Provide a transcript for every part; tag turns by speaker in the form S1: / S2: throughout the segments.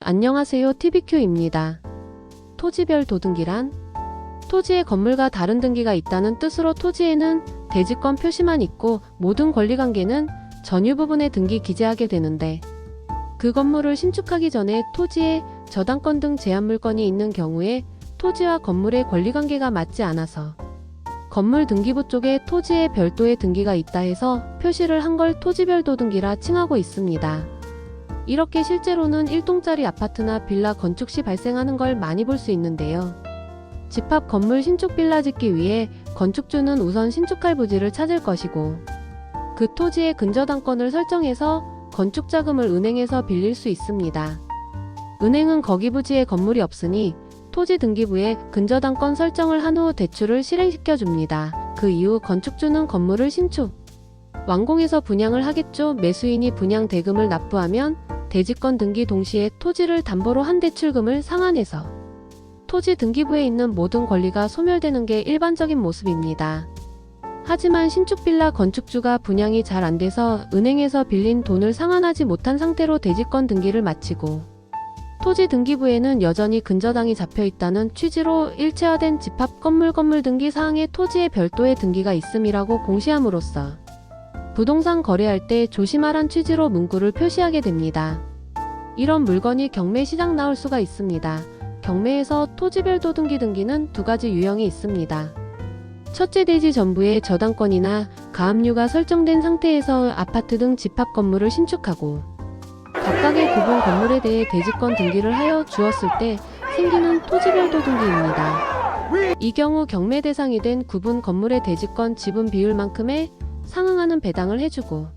S1: 안녕하세요, TVQ입니다. 토지별 도등기란 토지의 건물과 다른 등기가 있다는 뜻으로 토지에는 대지권 표시만 있고 모든 권리관계는 전유 부분에 등기 기재하게 되는데, 그 건물을 신축하기 전에 토지에 저당권 등 제한물건이 있는 경우에 토지와 건물의 권리관계가 맞지 않아서 건물 등기부 쪽에 토지에 별도의 등기가 있다 해서 표시를 한 걸 토지별 도등기라 칭하고 있습니다. 이렇게 실제로는 1동짜리 아파트나 빌라 건축 시 발생하는 걸 많이 볼 수 있는데요. 집합 건물 신축 빌라 짓기 위해 건축주는 우선 신축할 부지를 찾을 것이고, 그 토지의 근저당권을 설정해서 건축 자금을 은행에서 빌릴 수 있습니다. 은행은 거기 부지에 건물이 없으니 토지 등기부에 근저당권 설정을 한 후 대출을 실행시켜 줍니다. 그 이후 건축주는 건물을 신축, 완공해서 분양을 하겠죠. 매수인이 분양 대금을 납부하면 대지권 등기 동시에 토지를 담보로 한 대출금을 상환해서 토지 등기부에 있는 모든 권리가 소멸되는 게 일반적인 모습입니다. 하지만 신축 빌라 건축주가 분양이 잘 안 돼서 은행에서 빌린 돈을 상환하지 못한 상태로 대지권 등기를 마치고 토지 등기부에는 여전히 근저당이 잡혀 있다는 취지로 일체화된 집합 건물 등기 사항에 토지의 별도의 등기가 있음이라고 공시함으로써 부동산 거래할 때 조심하란 취지로 문구를 표시하게 됩니다. 이런 물건이 경매 시장 나올 수가 있습니다. 경매에서 토지별 도등기 등기는 두 가지 유형이 있습니다. 첫째, 대지 전부에 저당권이나 가압류가 설정된 상태에서 아파트 등 집합 건물을 신축하고 각각의 구분 건물에 대해 대지권 등기를 하여 주었을 때 생기는 토지별 도등기입니다. 이 경우 경매 대상이 된 구분 건물의 대지권 지분 비율만큼에 상응하는 배당을 해주고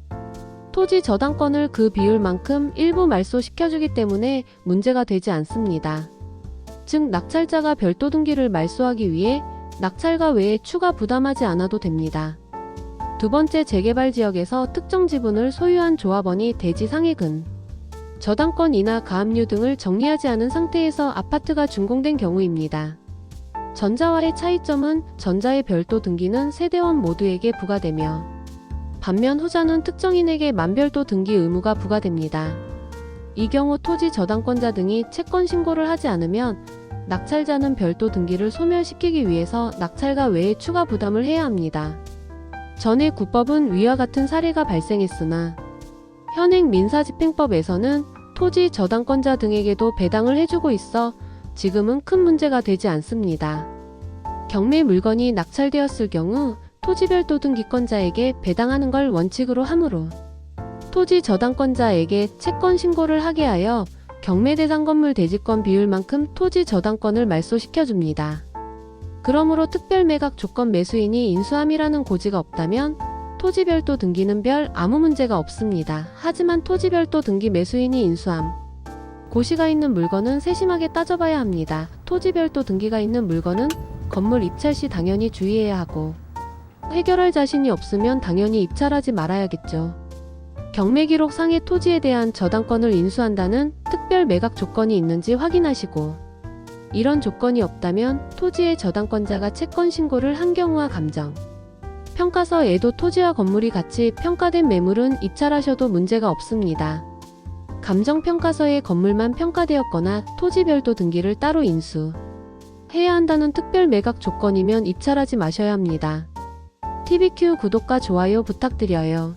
S1: 토지 저당권을 그 비율만큼 일부 말소시켜주기 때문에 문제가 되지 않습니다. 즉, 낙찰자가 별도 등기를 말소하기 위해 낙찰가 외에 추가 부담하지 않아도 됩니다. 두 번째, 재개발 지역에서 특정 지분을 소유한 조합원이 대지 상액은 저당권이나 가압류 등을 정리하지 않은 상태에서 아파트가 준공된 경우입니다. 전자와의 차이점은 전자의 별도 등기는 세대원 모두에게 부과되며 반면 후자는 특정인에게 만별도 등기 의무가 부과됩니다. 이 경우 토지 저당권자 등이 채권 신고를 하지 않으면 낙찰자는 별도 등기를 소멸시키기 위해서 낙찰가 외에 추가 부담을 해야 합니다. 전에 구법은 위와 같은 사례가 발생했으나 현행 민사집행법에서는 토지 저당권자 등에게도 배당을 해주고 있어 지금은 큰 문제가 되지 않습니다. 경매 물건이 낙찰되었을 경우 토지별 도등기권자에게 배당하는 걸 원칙으로 하므로 토지 저당권자에게 채권 신고를 하게 하여 경매 대상 건물 대지권 비율만큼 토지 저당권을 말소시켜줍니다. 그러므로 특별 매각 조건 매수인이 인수함이라는 고지가 없다면 토지별도 등기는 별 아무 문제가 없습니다. 하지만 토지별도 등기 매수인이 인수함, 고시가 있는 물건은 세심하게 따져봐야 합니다. 토지별도 등기가 있는 물건은 건물 입찰 시 당연히 주의해야 하고, 해결할 자신이 없으면 당연히 입찰하지 말아야겠죠. 경매 기록 상의 토지에 대한 저당권을 인수한다는 특별 매각 조건이 있는지 확인하시고, 이런 조건이 없다면 토지의 저당권자가 채권 신고를 한 경우와 감정 평가서에도 토지와 건물이 같이 평가된 매물은 입찰하셔도 문제가 없습니다. 감정평가서에 건물만 평가되었거나 토지별도 등기를 따로 인수해야 한다는 특별 매각 조건이면 입찰하지 마셔야 합니다. TVQ 구독과 좋아요 부탁드려요.